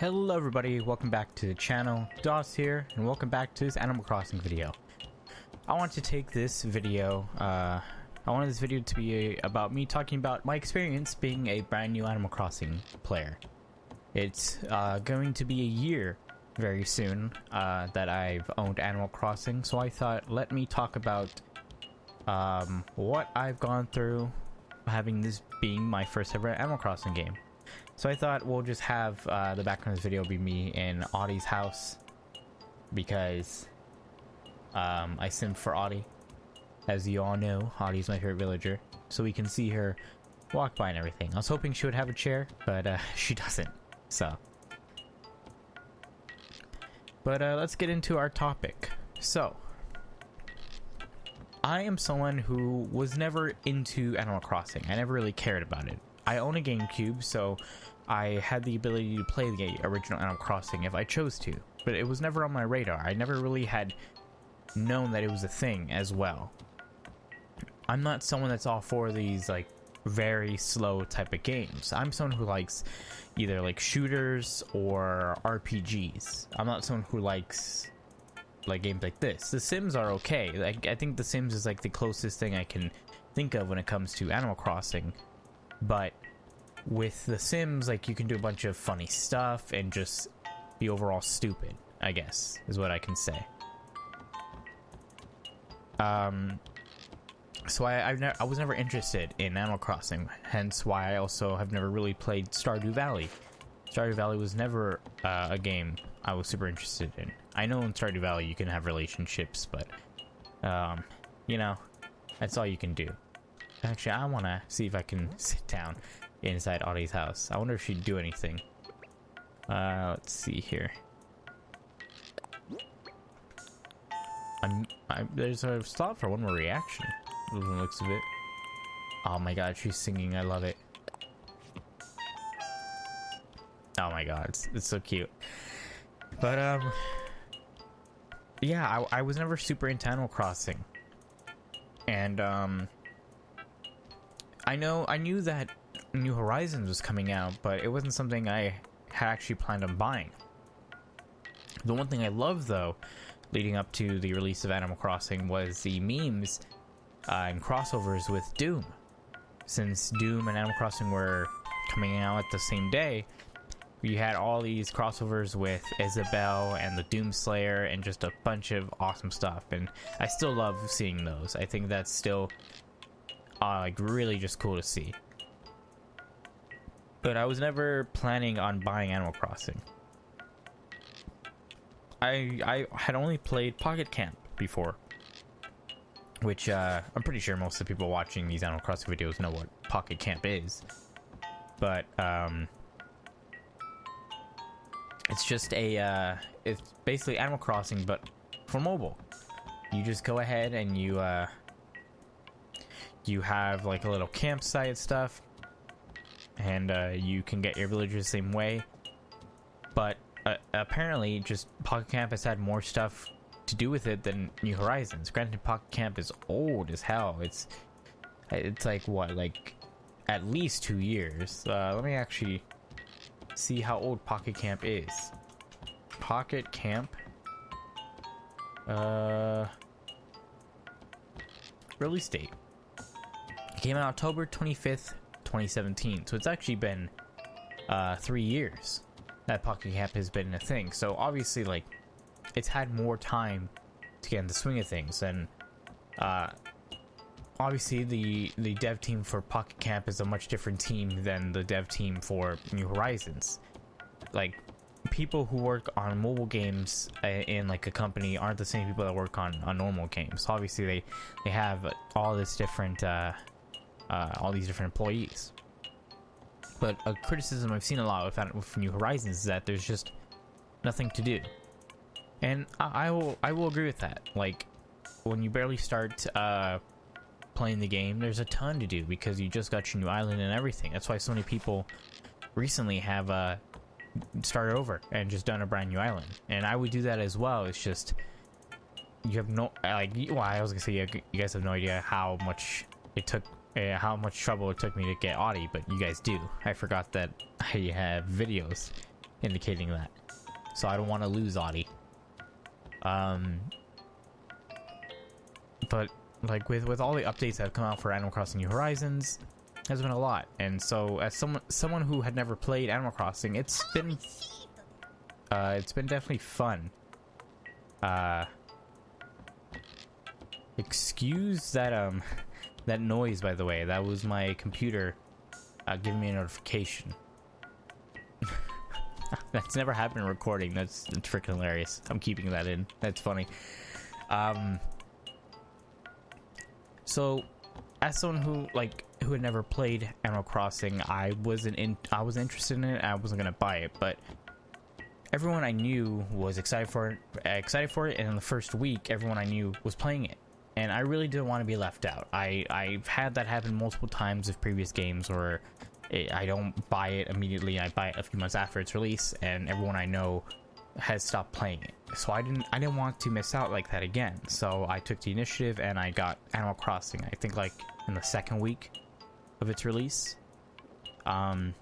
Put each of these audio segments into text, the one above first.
Hello everybody, welcome back to the channel. DOS here, and welcome back to this Animal Crossing video. I want to take this video, I wanted this video to be about me talking about my experience being a brand new Animal Crossing player. It's going to be a year very soon that I've owned Animal Crossing, so I thought let me talk about what I've gone through having this being my first ever Animal Crossing game. So I thought we'll just have the background of this video be me in Audie's house, because I simmed for Audie. As you all know, Audie's my favorite villager, so we can see her walk by and everything. I was hoping she would have a chair, but she doesn't, so. But let's get into our topic. So, I am someone who was never into Animal Crossing. I never really cared about it. I own a GameCube, so I had the ability to play the original Animal Crossing if I chose to, but it was never on my radar. I never really had known that it was a thing as well. I'm not someone that's all for these like very slow type of games. I'm someone who likes either like shooters or RPGs. I'm not someone who likes like games like this. The Sims are okay. Like, I think The Sims is like the closest thing I can think of when it comes to Animal Crossing. But with The Sims, like, you can do a bunch of funny stuff and just be overall stupid, I guess, is what I can say. So I was never interested in Animal Crossing, hence why I also have never really played Stardew Valley. Stardew Valley was never a game I was super interested in. I know in Stardew Valley you can have relationships, but, you know, that's all you can do. Actually, I want to see if I can sit down inside Audie's house. I wonder if she'd do anything. Let's see here. There's a stop for one more reaction, from the looks of it. Oh my god, she's singing. I love it. Oh my god, it's so cute. But, yeah, I was never super into Animal Crossing. And, I knew that New Horizons was coming out, but it wasn't something I had actually planned on buying. The one thing I loved, though, leading up to the release of Animal Crossing was the memes and crossovers with Doom. Since Doom and Animal Crossing were coming out at the same day, we had all these crossovers with Isabelle and the Doomslayer and just a bunch of awesome stuff, and I still love seeing those. I think that's still like really just cool to see. But I was never planning on buying Animal Crossing. I had only played Pocket Camp before, which I'm pretty sure most of the people watching these Animal Crossing videos know what Pocket Camp is. But it's just it's basically Animal Crossing but for mobile. You just go ahead and you have like a little campsite stuff, and you can get your villagers the same way. But apparently, just Pocket Camp has had more stuff to do with it than New Horizons. Granted, Pocket Camp is old as hell. It's like what, like at least 2 years. Let me actually see how old Pocket Camp is. Pocket Camp. Release date. It came out October 25th, 2017. So it's actually been 3 years that Pocket Camp has been a thing. So obviously, like, it's had more time to get in the swing of things. And obviously, the dev team for Pocket Camp is a much different team than the dev team for New Horizons. Like, people who work on mobile games in like a company aren't the same people that work on normal games. Obviously, they have all this different all these different employees. But a criticism I've seen a lot with New Horizons is that there's just nothing to do, and I will agree with that. Like, when you barely start playing the game, there's a ton to do because you just got your new island and everything. That's why so many people recently have started over and just done a brand new island, and I would do that as well. It's just you have no like. Well, I was gonna say you guys have no idea how much it took. How much trouble it took me to get Audie, but you guys do. I forgot that I have videos indicating that. So I don't want to lose Audie. But like with all the updates that have come out for Animal Crossing New Horizons, there's been a lot. And so as someone who had never played Animal Crossing, it's been definitely fun. Excuse that that noise, by the way. That was my computer giving me a notification. That's never happened in recording. That's freaking hilarious. I'm keeping that in. That's funny. So as someone who had never played Animal Crossing, I was interested in it. I wasn't gonna buy it, but everyone I knew was excited for it, and in the first week, everyone I knew was playing it, and I really didn't want to be left out. I've had that happen multiple times with previous games where I don't buy it immediately. I buy it a few months after its release, and everyone I know has stopped playing it. So I didn't want to miss out like that again. So I took the initiative and I got Animal Crossing. I think like in the second week of its release. And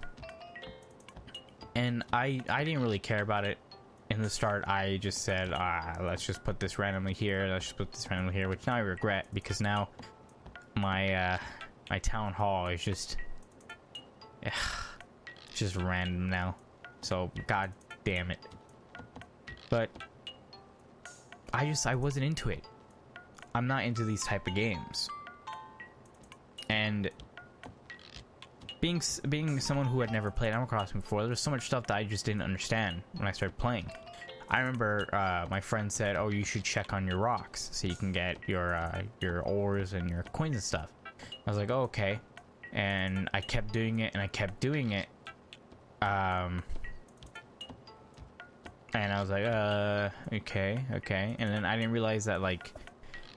I didn't really care about it in the start. I just said, let's just put this randomly here. Let's just put this randomly here, which now I regret because now my my town hall is just random now. So god damn it. But I wasn't into it. I'm not into these type of games. And being someone who had never played Animal Crossing before, there was so much stuff that I just didn't understand when I started playing. I remember my friend said, "Oh, you should check on your rocks so you can get your ores and your coins and stuff." I was like, "Oh, okay," and I kept doing it and I kept doing it. And I was like, okay, and then I didn't realize that like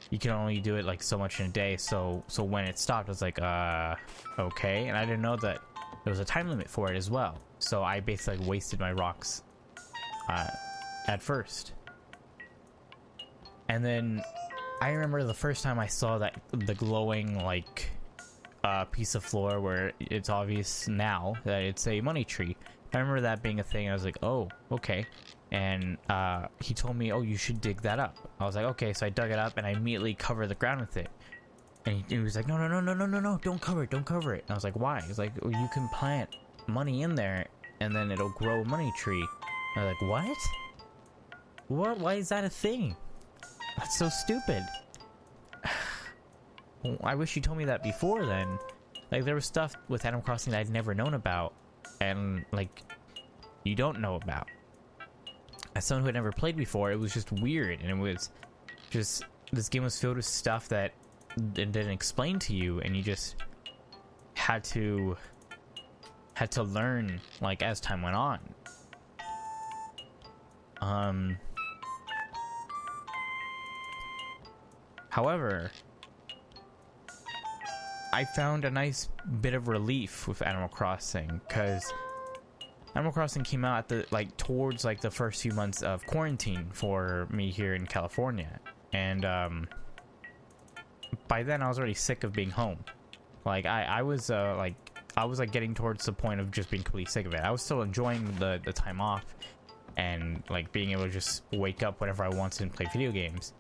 you can only do it like so much in a day. So when it stopped, I was like, okay, and I didn't know that there was a time limit for it as well. So I basically like, wasted my rocks at first. And then I remember the first time I saw that the glowing like piece of floor where it's obvious now that it's a money tree. I remember that being a thing. I was like, oh, okay. And he told me, oh, you should dig that up. I was like, okay. So I dug it up and I immediately covered the ground with it. And he was like, no, don't cover it. And I was like, why? He's like, well, you can plant money in there and then it'll grow a money tree. And I was like, what? What? Why is that a thing? That's so stupid. Well, I wish you told me that before then. Like, there was stuff with Animal Crossing that I'd never known about. And, like, you don't know about. As someone who had never played before, it was just weird. And it was just... This game was filled with stuff that it didn't explain to you. And you just had to learn, like, as time went on. However... I found a nice bit of relief with Animal Crossing because Animal Crossing came out at towards the first few months of quarantine for me here in California, and by then I was already sick of being home. Like I was getting towards the point of just being completely sick of it. I was still enjoying the time off and like being able to just wake up whenever I wanted and play video games,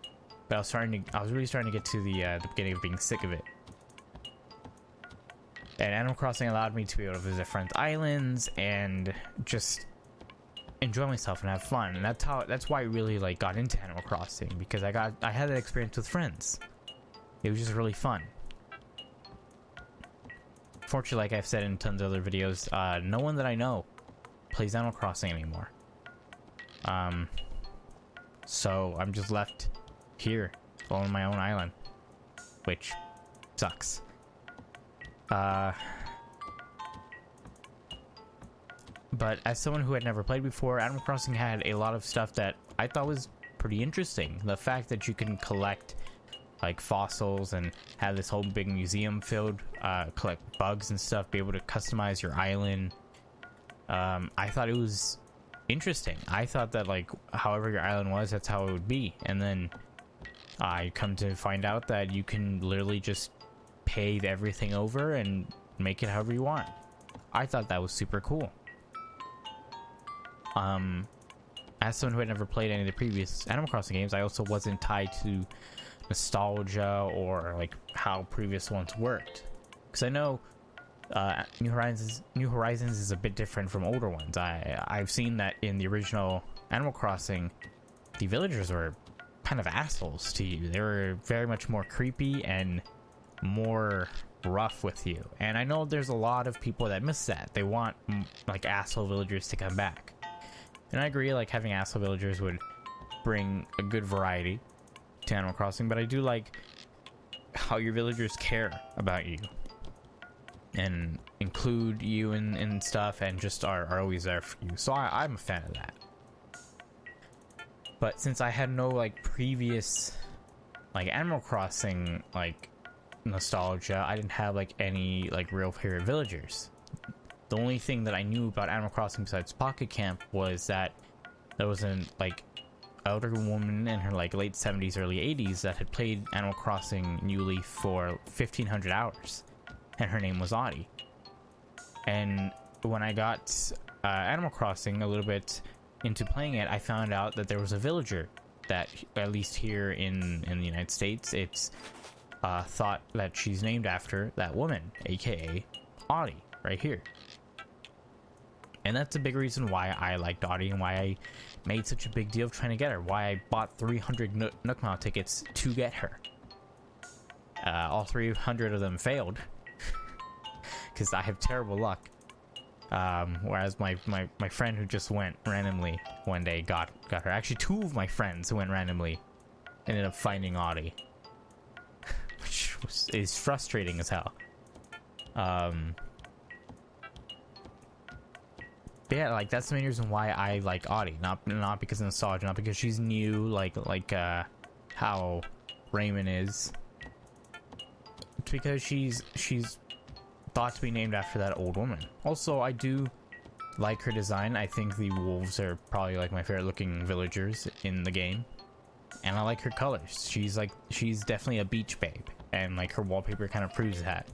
but I was really starting to get to the beginning of being sick of it. And Animal Crossing allowed me to be able to visit friends' islands and just enjoy myself and have fun. And that's why I really like got into Animal Crossing, because I had that experience with friends. It was just really fun. Fortunately, like I've said in tons of other videos, no one that I know plays Animal Crossing anymore. So I'm just left here on my own island, which sucks. But as someone who had never played before, Animal Crossing had a lot of stuff that I thought was pretty interesting. The fact that you can collect like fossils and have this whole big museum filled, collect bugs and stuff, be able to customize your island. I thought it was interesting. I thought that like however your island was, that's how it would be. And then I come to find out that you can literally just pay everything over and make it however you want. I thought that was super cool. as someone who had never played any of the previous Animal Crossing games, I also wasn't tied to nostalgia or like how previous ones worked, because I know New Horizons is a bit different from older ones. I've seen that in the original Animal Crossing, the villagers were kind of assholes to you. They were very much more creepy and more rough with you, and I know there's a lot of people that miss that. They want like asshole villagers to come back, and I agree, like having asshole villagers would bring a good variety to Animal Crossing, but I do like how your villagers care about you and include you in stuff, and just are always there for you. So I'm a fan of that. But since I had no like previous like Animal Crossing like nostalgia, I didn't have like any like real favorite villagers. The only thing that I knew about Animal Crossing besides Pocket Camp was that there was an like elder woman in her like late 70s, early 80s that had played Animal Crossing New Leaf for 1,500 hours, and her name was Audie. And when I got Animal Crossing a little bit into playing it, I found out that there was a villager that, at least here in the United States, it's thought that she's named after that woman, aka Audie, right here. And that's a big reason why I liked Audie and why I made such a big deal of trying to get her. Why I bought 300 Nook Mile tickets to get her. All 300 of them failed because I have terrible luck. Whereas my friend who just went randomly one day got her. Actually, two of my friends who went randomly ended up finding Audie, which is frustrating as hell. But yeah, like that's the main reason why I like Audie, not because of nostalgia, not because she's new, like how Raymond is. It's because she's thought to be named after that old woman. Also, I do like her design. I think the wolves are probably like my favorite looking villagers in the game, and I like her colors. She's definitely a beach babe, and like her wallpaper kind of proves that.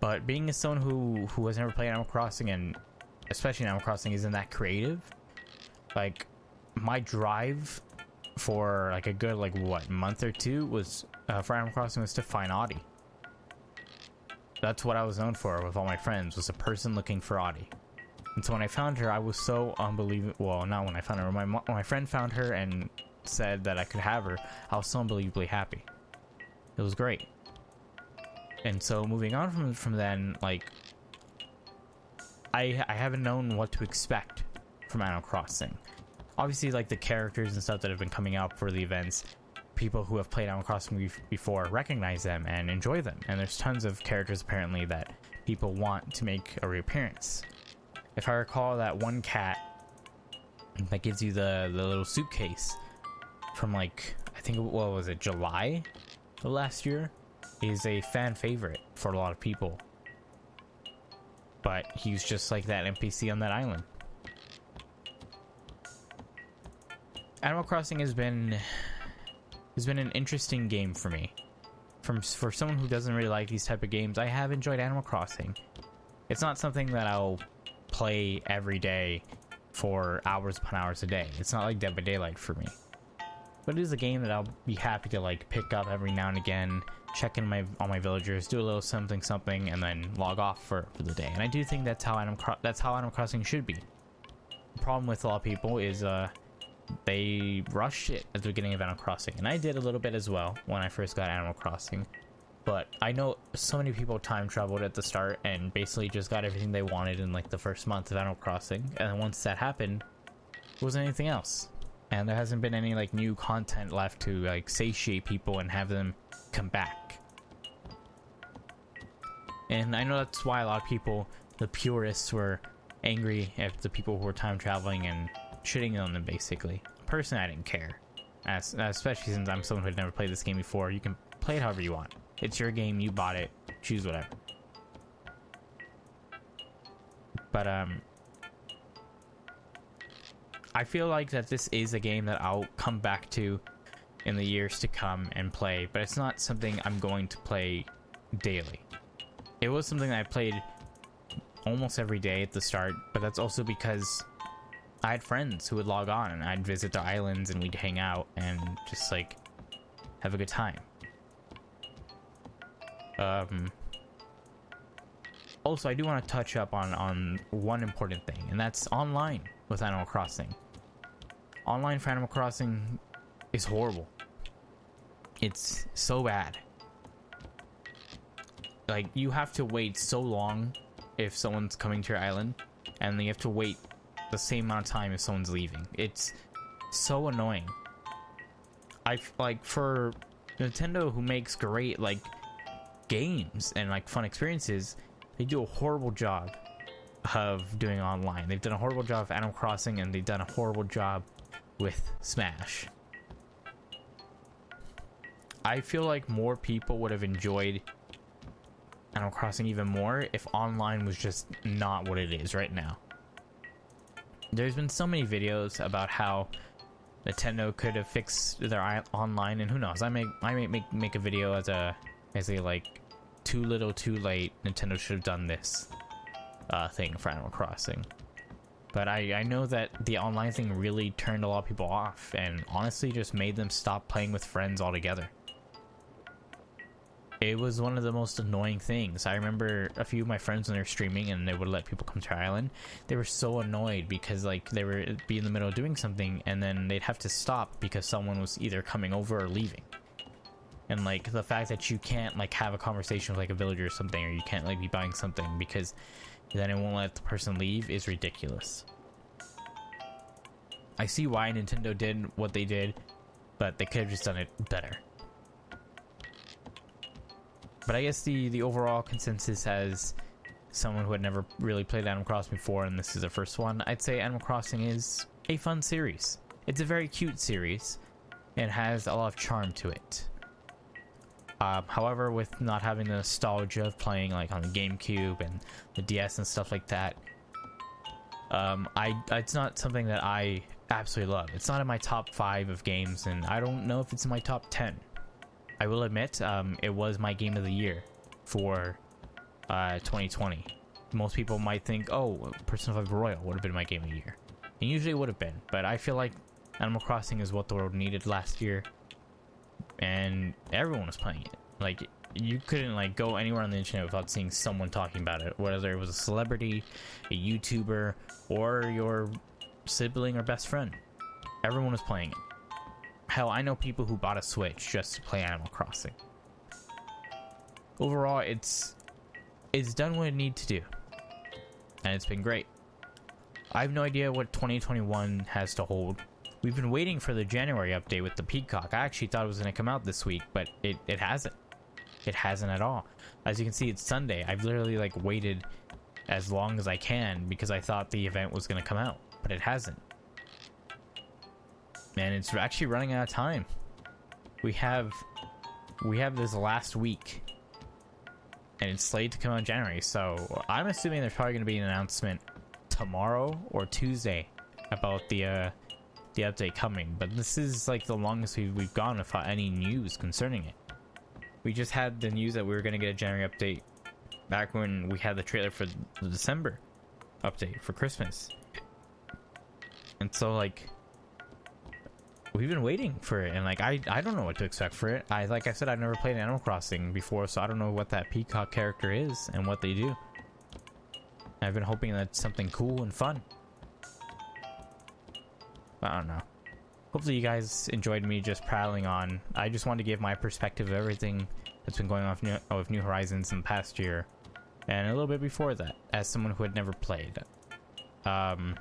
But being as someone who has never played Animal Crossing, and especially Animal Crossing isn't that creative, like my drive for like a good like what month or two was for Animal Crossing was to find Audie. That's what I was known for with all my friends, was a person looking for Audie. And so when I found her, I was so unbelievable. Well, not when I found her. When my friend found her and said that I could have her, I was so unbelievably happy. It was great. And so moving on from then, like I haven't known what to expect from Animal Crossing. Obviously, like the characters and stuff that have been coming out for the events, people who have played Animal Crossing before recognize them and enjoy them. And there's tons of characters apparently that people want to make a reappearance. If I recall, that one cat that gives you the little suitcase from like, I think, what was it, July of last year, is a fan favorite for a lot of people. But he's just like that NPC on that island. Animal Crossing has been an interesting game for me. For someone who doesn't really like these type of games, I have enjoyed Animal Crossing. It's not something that I'll play every day for hours upon hours a day. It's not like Dead by Daylight for me. But it is a game that I'll be happy to like pick up every now and again, check in all my villagers, do a little something, and then log off for the day. And I do think that's how Animal Crossing should be. The problem with a lot of people is they rush it at the beginning of Animal Crossing, and I did a little bit as well when I first got Animal Crossing. But I know so many people time traveled at the start and basically just got everything they wanted in like the first month of Animal Crossing, and then once that happened, there wasn't anything else. And there hasn't been any like new content left to like satiate people and have them come back. And I know that's why a lot of people, the purists, were angry at the people who were time traveling and shitting on them basically. Personally, I didn't care. Especially since I'm someone who had never played this game before. You can play it however you want. It's your game, you bought it, choose whatever. But I feel like that this is a game that I'll come back to in the years to come and play, but it's not something I'm going to play daily. It was something that I played almost every day at the start, but that's also because I had friends who would log on and I'd visit the islands and we'd hang out and just like have a good time. Also, I do want to touch up on one important thing, and that's online with Animal Crossing. Online for Animal Crossing is horrible. It's so bad. Like, you have to wait so long if someone's coming to your island, and you have to wait the same amount of time if someone's leaving. It's so annoying. Like, for Nintendo, who makes great like games and like fun experiences, they do a horrible job of doing online. They've done a horrible job of Animal Crossing, and they've done a horrible job with Smash. I feel like more people would have enjoyed Animal Crossing even more if online was just not what it is right now. There's been so many videos about how Nintendo could have fixed their online, and who knows, I might make a video as a like too little too late, Nintendo should have done this thing for Animal Crossing. But I know that the online thing really turned a lot of people off, and honestly just made them stop playing with friends altogether. It was one of the most annoying things. I remember a few of my friends when they were streaming and they would let people come to our island, they were so annoyed because like they would be in the middle of doing something and then they'd have to stop because someone was either coming over or leaving. And like the fact that you can't like have a conversation with like a villager or something, or you can't like be buying something because then it won't let the person leave, is ridiculous. I see why Nintendo did what they did, but they could have just done it better. But I guess the overall consensus, as someone who had never really played Animal Crossing before and this is their first one, I'd say Animal Crossing is a fun series. It's a very cute series and has a lot of charm to it. However, with not having the nostalgia of playing like on the GameCube and the DS and stuff like that, it's not something that I absolutely love. It's not in my top 5 of games, and I don't know if it's in my top 10. I will admit, it was my game of the year for 2020. Most people might think, oh, Persona 5 Royal would have been my game of the year. And usually it would have been, but I feel like Animal Crossing is what the world needed last year, and everyone was playing it. Like, you couldn't like go anywhere on the internet without seeing someone talking about it, whether it was a celebrity, a YouTuber, or your sibling or best friend. Everyone was playing it. Hell, I know people who bought a Switch just to play Animal Crossing. Overall, it's done what it needed to do, and it's been great. I have no idea what 2021 has to hold. We've been waiting for the January update with the Peacock. I actually thought it was going to come out this week, but it hasn't. It hasn't at all. As you can see, it's Sunday. I've literally like waited as long as I can because I thought the event was going to come out, but it hasn't. And it's actually running out of time. We have this last week, and it's slated to come out in January. So I'm assuming there's probably going to be an announcement tomorrow or Tuesday about the update coming. But this is like the longest we've gone without any news concerning it. We just had the news that we were going to get a January update back when we had the trailer for the December update for Christmas. And so like, we've been waiting for it, and like I don't know what to expect for it. Like I said, I've never played Animal Crossing before, so I don't know what that Peacock character is and what they do. I've been hoping that it's something cool and fun. But I don't know. Hopefully you guys enjoyed me just prattling on. I just wanted to give my perspective of everything that's been going on with New Horizons in the past year, and a little bit before that, as someone who had never played. Thank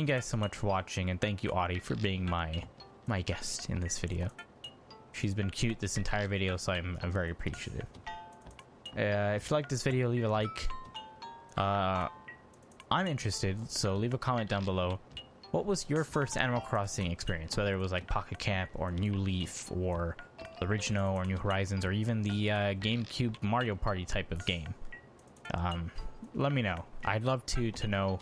you guys so much for watching, and thank you, Audie, for being my guest in this video. She's been cute this entire video, so I'm very appreciative. If you like this video, leave a like. I'm interested, so leave a comment down below. What was your first Animal Crossing experience? Whether it was like Pocket Camp or New Leaf or the original or New Horizons or even the GameCube Mario Party type of game. Let me know. I'd love to know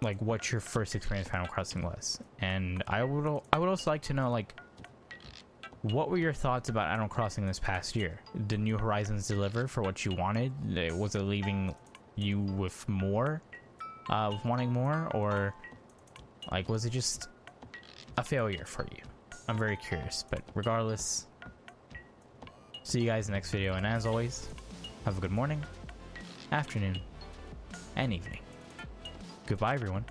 like what your first experience with Animal Crossing was. And I would also like to know like what were your thoughts about Animal Crossing this past year? Did New Horizons deliver for what you wanted? Was it leaving you with more, wanting more, or like was it just a failure for you? I'm very curious, but regardless, see you guys in the next video, and as always, have a good morning, afternoon, and evening. Goodbye, everyone.